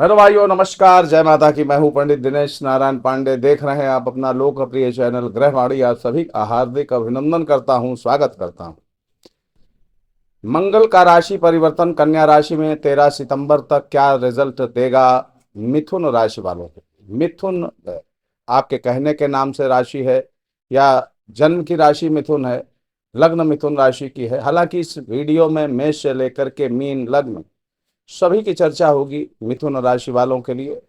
Hello भाइयों, नमस्कार, जय माता की। मैं हूं पंडित दिनेश नारायण पांडे। देख रहे हैं आप अपना लोकप्रिय चैनल ग्रहवाणी। आप सभी का हार्दिक अभिनंदन करता हूं, स्वागत करता हूं। मंगल का राशि परिवर्तन कन्या राशि में 13 सितंबर तक क्या रिजल्ट देगा मिथुन राशि वालों को। मिथुन आपके कहने के नाम से राशि है या जन्म की राशि मिथुन है, लग्न मिथुन राशि की है। हालांकि इस वीडियो में मेष से लेकर के मीन लग्न सभी की चर्चा होगी मिथुन राशि वालों के लिए।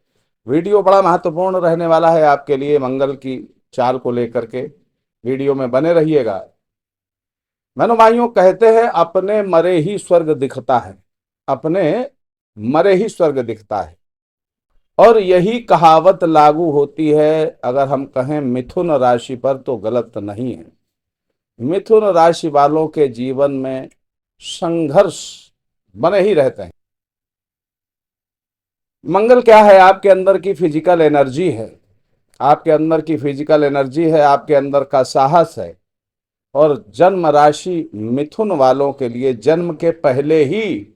वीडियो बड़ा महत्वपूर्ण रहने वाला है आपके लिए। मंगल की चाल को लेकर के वीडियो में बने रहिएगा। भाइयों, कहते हैं अपने मरे ही स्वर्ग दिखता है, अपने मरे ही स्वर्ग दिखता है। और यही कहावत लागू होती है अगर हम कहें मिथुन राशि पर, तो गलत नहीं है। मिथुन राशि वालों के जीवन में संघर्ष बने ही रहते हैं। मंगल क्या है? आपके अंदर की फिजिकल एनर्जी है, आपके अंदर की फिजिकल एनर्जी है, आपके अंदर का साहस है। और जन्म राशि मिथुन वालों के लिए जन्म के पहले ही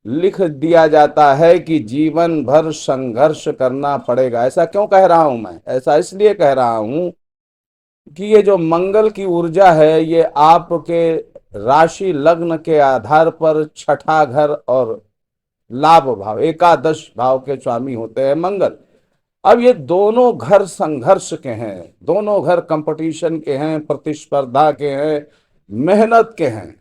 लिख दिया जाता है कि जीवन भर संघर्ष करना पड़ेगा। ऐसा क्यों कह रहा हूं मैं? ऐसा इसलिए कह रहा हूं कि ये जो मंगल की ऊर्जा है, ये आपके राशि लग्न के आधार पर छठा घर और लाभ भाव, एकादश भाव के स्वामी होते हैं मंगल। अब ये दोनों घर संघर्ष के हैं, दोनों घर कंपटीशन के हैं, प्रतिस्पर्धा के हैं, मेहनत के हैं।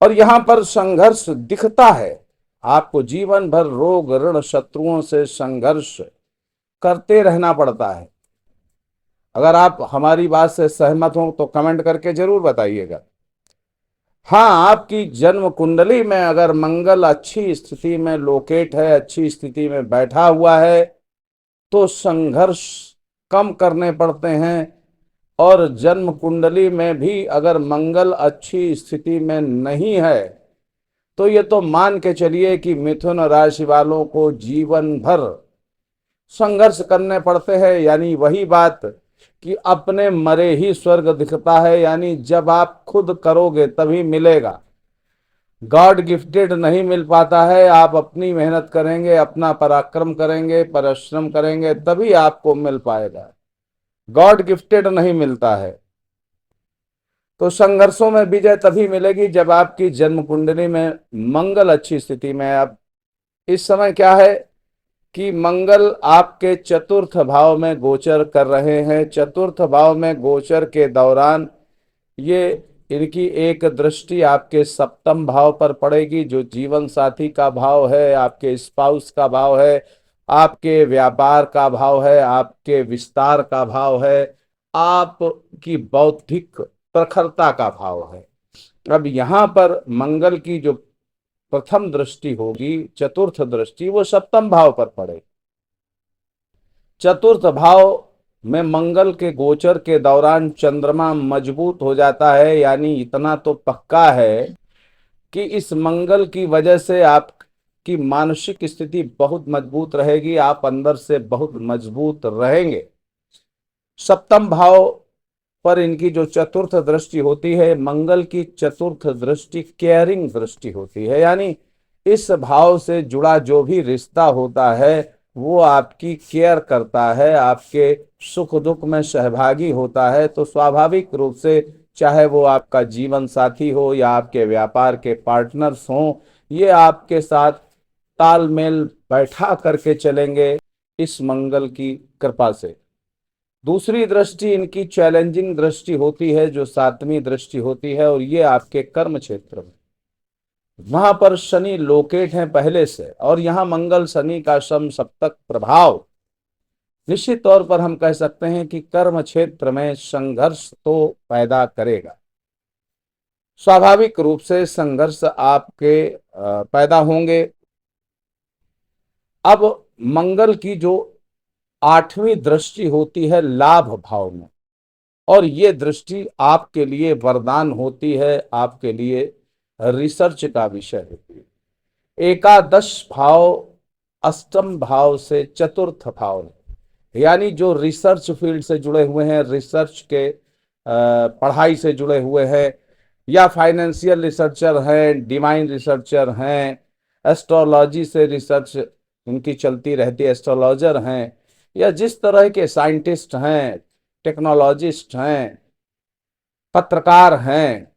और यहां पर संघर्ष दिखता है। आपको जीवन भर रोग ऋण शत्रुओं से संघर्ष करते रहना पड़ता है। अगर आप हमारी बात से सहमत हो तो कमेंट करके जरूर बताइएगा। हाँ, आपकी जन्म कुंडली में अगर मंगल अच्छी स्थिति में लोकेट है, अच्छी स्थिति में बैठा हुआ है, तो संघर्ष कम करने पड़ते हैं। और जन्म कुंडली में भी अगर मंगल अच्छी स्थिति में नहीं है, तो ये तो मान के चलिए कि मिथुन राशि वालों को जीवन भर संघर्ष करने पड़ते हैं। यानी वही बात कि अपने मरे ही स्वर्ग दिखता है, यानी जब आप खुद करोगे तभी मिलेगा। गॉड गिफ्टेड नहीं मिल पाता है। आप अपनी मेहनत करेंगे, अपना पराक्रम करेंगे, परिश्रम करेंगे, तभी आपको मिल पाएगा। गॉड गिफ्टेड नहीं मिलता है। तो संघर्षों में विजय तभी मिलेगी जब आपकी जन्म कुंडली में मंगल अच्छी स्थिति में है। अब इस समय क्या है कि मंगल आपके चतुर्थ भाव में गोचर कर रहे हैं। चतुर्थ भाव में गोचर के दौरान ये इनकी एक दृष्टि आपके सप्तम भाव पर पड़ेगी, जो जीवन साथी का भाव है, आपके स्पाउस का भाव है, आपके व्यापार का भाव है, आपके विस्तार का भाव है, आपकी बौद्धिक प्रखरता का भाव है। अब यहां पर मंगल की जो प्रथम दृष्टि होगी, चतुर्थ दृष्टि, वो सप्तम भाव पर पड़ेगी। चतुर्थ भाव में मंगल के गोचर के दौरान चंद्रमा मजबूत हो जाता है। यानी इतना तो पक्का है कि इस मंगल की वजह से आपकी मानसिक स्थिति बहुत मजबूत रहेगी, आप अंदर से बहुत मजबूत रहेंगे। सप्तम भाव पर इनकी जो चतुर्थ दृष्टि होती है, मंगल की चतुर्थ दृष्टि केयरिंग दृष्टि होती है। यानी इस भाव से जुड़ा जो भी रिश्ता होता है वो आपकी केयर करता है, आपके सुख दुख में सहभागी होता है। तो स्वाभाविक रूप से चाहे वो आपका जीवन साथी हो या आपके व्यापार के पार्टनर्स हों, ये आपके साथ तालमेल बैठा करके चलेंगे इस मंगल की कृपा से। दूसरी दृष्टि इनकी चैलेंजिंग दृष्टि होती है, जो सातवीं दृष्टि होती है, और ये आपके कर्म क्षेत्र में, वहां पर शनि लोकेट है पहले से, और यहां मंगल शनि का सम सप्तक प्रभाव निश्चित तौर पर हम कह सकते हैं कि कर्म क्षेत्र में संघर्ष तो पैदा करेगा। स्वाभाविक रूप से संघर्ष आपके पैदा होंगे। अब मंगल की जो आठवीं दृष्टि होती है लाभ भाव में, और ये दृष्टि आपके लिए वरदान होती है, आपके लिए रिसर्च का विषय होती है। एकादश भाव अष्टम भाव से चतुर्थ भाव, यानी जो रिसर्च फील्ड से जुड़े हुए हैं, रिसर्च के पढ़ाई से जुड़े हुए हैं, या फाइनेंशियल रिसर्चर हैं, डिवाइन रिसर्चर हैं, एस्ट्रोलॉजी से रिसर्च इनकी चलती रहती है, एस्ट्रोलॉजर हैं या जिस तरह के साइंटिस्ट हैं, टेक्नोलॉजिस्ट हैं, पत्रकार हैं,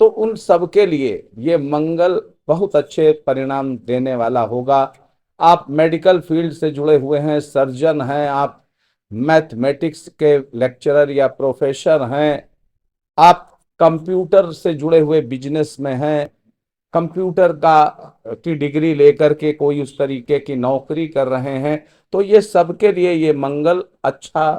तो उन सब के लिए ये मंगल बहुत अच्छे परिणाम देने वाला होगा। आप मेडिकल फील्ड से जुड़े हुए हैं, सर्जन हैं, आप मैथमेटिक्स के लेक्चरर या प्रोफेसर हैं, आप कंप्यूटर से जुड़े हुए बिजनेस में हैं, कंप्यूटर का की डिग्री लेकर के कोई उस तरीके की नौकरी कर रहे हैं, तो ये सबके लिए ये मंगल अच्छा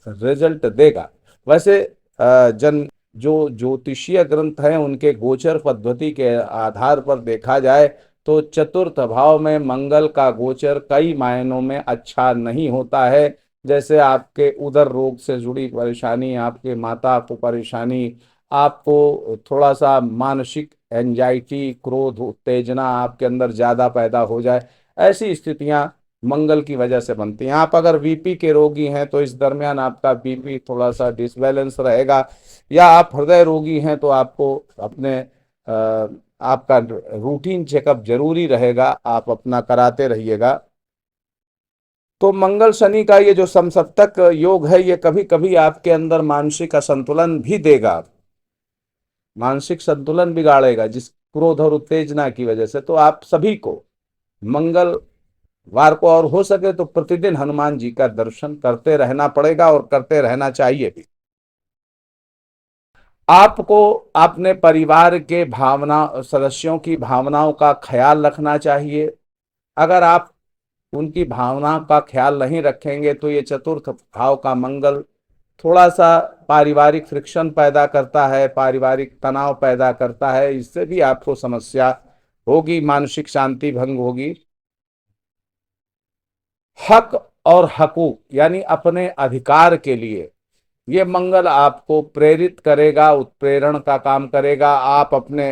रिजल्ट देगा। वैसे जन जो ज्योतिषीय ग्रंथ हैं उनके गोचर पद्धति के आधार पर देखा जाए तो चतुर्थ भाव में मंगल का गोचर कई मायनों में अच्छा नहीं होता है। जैसे आपके उदर रोग से जुड़ी परेशानी, आपके माता को परेशानी, आपको थोड़ा सा मानसिक एंजाइटी, क्रोध, उत्तेजना आपके अंदर ज्यादा पैदा हो जाए, ऐसी स्थितियां मंगल की वजह से बनती हैं। आप अगर बीपी के रोगी हैं तो इस दरमियान आपका बीपी थोड़ा सा डिसबैलेंस रहेगा, या आप हृदय रोगी हैं तो आपको अपने आपका रूटीन चेकअप जरूरी रहेगा, आप अपना कराते रहिएगा। तो मंगल शनि का ये जो समसप्तक योग है ये कभी कभी आपके अंदर मानसिक असंतुलन भी देगा, मानसिक संतुलन बिगाड़ेगा, जिस क्रोध और उत्तेजना की वजह से। तो आप सभी को मंगलवार को और हो सके तो प्रतिदिन हनुमान जी का दर्शन करते रहना पड़ेगा और करते रहना चाहिए भी। आपको अपने परिवार के भावना सदस्यों की भावनाओं का ख्याल रखना चाहिए। अगर आप उनकी भावना का ख्याल नहीं रखेंगे तो ये चतुर्थ भाव का मंगल थोड़ा सा पारिवारिक फ्रिक्शन पैदा करता है, पारिवारिक तनाव पैदा करता है, इससे भी आपको समस्या होगी, मानसिक शांति भंग होगी। हक और हकूक यानी अपने अधिकार के लिए ये मंगल आपको प्रेरित करेगा, उत्प्रेरण का काम करेगा। आप अपने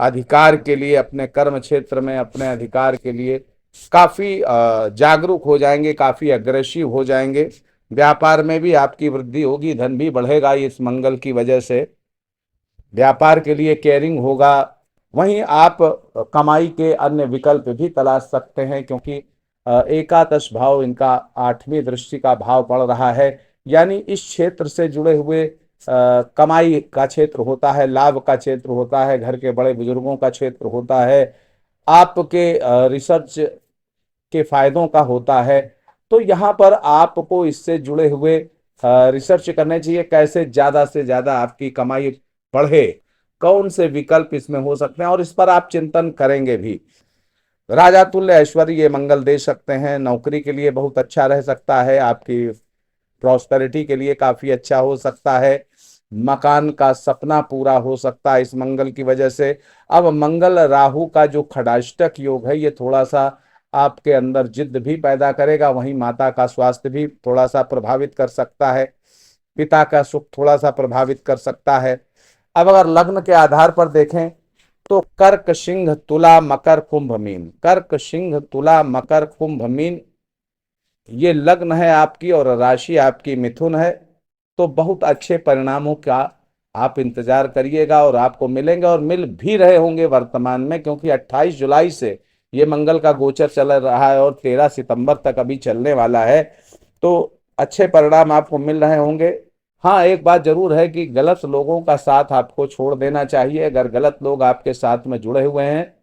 अधिकार के लिए, अपने कर्म क्षेत्र में अपने अधिकार के लिए काफी जागरूक हो जाएंगे, काफी अग्रेसिव हो जाएंगे। व्यापार में भी आपकी वृद्धि होगी, धन भी बढ़ेगा इस मंगल की वजह से, व्यापार के लिए केयरिंग होगा। वहीं आप कमाई के अन्य विकल्प भी तलाश सकते हैं, क्योंकि एकादश भाव इनका 8वीं दृष्टि का भाव पड़ रहा है, यानी इस क्षेत्र से जुड़े हुए कमाई का क्षेत्र होता है, लाभ का क्षेत्र होता है, घर के बड़े बुजुर्गों का क्षेत्र होता है, आपके रिसर्च के फायदों का होता है। तो यहाँ पर आपको इससे जुड़े हुए रिसर्च करने चाहिए, कैसे ज्यादा से ज्यादा आपकी कमाई बढ़े, कौन से विकल्प इसमें हो सकते हैं, और इस पर आप चिंतन करेंगे भी। राजा तुल्य ऐश्वर्य ये मंगल दे सकते हैं, नौकरी के लिए बहुत अच्छा रह सकता है, आपकी प्रॉस्पेरिटी के लिए काफी अच्छा हो सकता है, मकान का सपना पूरा हो सकता है इस मंगल की वजह से। अब मंगल राहु का जो खडाष्टक योग है ये थोड़ा सा आपके अंदर जिद भी पैदा करेगा, वहीं माता का स्वास्थ्य भी थोड़ा सा प्रभावित कर सकता है, पिता का सुख थोड़ा सा प्रभावित कर सकता है। अब अगर लग्न के आधार पर देखें तो कर्क, सिंह, तुला, मकर, कुंभ, मीन, कर्क, सिंह, तुला, मकर, कुंभ, मीन ये लग्न है आपकी और राशि आपकी मिथुन है। तो बहुत अच्छे परिणामों का आप इंतजार करिएगा और आपको मिलेंगे, और मिल भी रहे होंगे वर्तमान में, क्योंकि 28 जुलाई से ये मंगल का गोचर चल रहा है और 13 सितंबर तक अभी चलने वाला है। तो अच्छे परिणाम आपको मिल रहे होंगे। हाँ, एक बात जरूर है कि गलत लोगों का साथ आपको छोड़ देना चाहिए। अगर गलत लोग आपके साथ में जुड़े हुए हैं,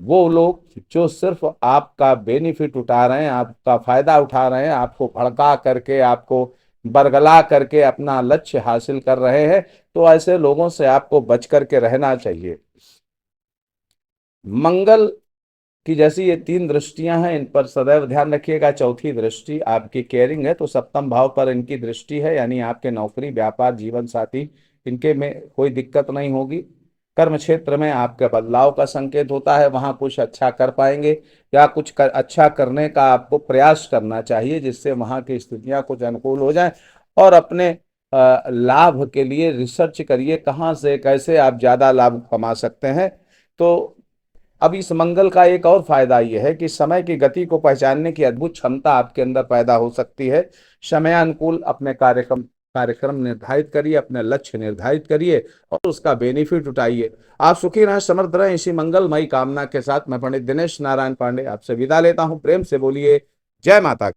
वो लोग जो सिर्फ आपका बेनिफिट उठा रहे हैं, आपका फायदा उठा रहे हैं, आपको भड़का करके, आपको बरगला करके अपना लक्ष्य हासिल कर रहे हैं, तो ऐसे लोगों से आपको बच करके रहना चाहिए। मंगल की जैसी ये 3 दृष्टियां हैं, इन पर सदैव ध्यान रखिएगा। चौथी दृष्टि आपकी केयरिंग है, तो सप्तम भाव पर इनकी दृष्टि है, यानी आपके नौकरी, व्यापार, जीवन साथी इनके में कोई दिक्कत नहीं होगी। कर्म क्षेत्र में आपके बदलाव का संकेत होता है, वहां कुछ अच्छा कर पाएंगे या अच्छा करने का आपको प्रयास करना चाहिए, जिससे वहां की स्थितियां कुछ अनुकूल हो जाएं। और अपने लाभ के लिए रिसर्च करिए, कहाँ से कैसे आप ज्यादा लाभ कमा सकते हैं। तो अब इस मंगल का एक और फायदा यह है कि समय की गति को पहचानने की अद्भुत क्षमता आपके अंदर पैदा हो सकती है। समयानुकूल अपने कार्यक्रम कार्यक्रम निर्धारित करिए, अपने लक्ष्य निर्धारित करिए और उसका बेनिफिट उठाइए। आप सुखी रहें, समृद्ध रहें, इसी मंगलमयी कामना के साथ मैं पंडित दिनेश नारायण पांडे आपसे विदा लेता हूं। प्रेम से बोलिए जय माता।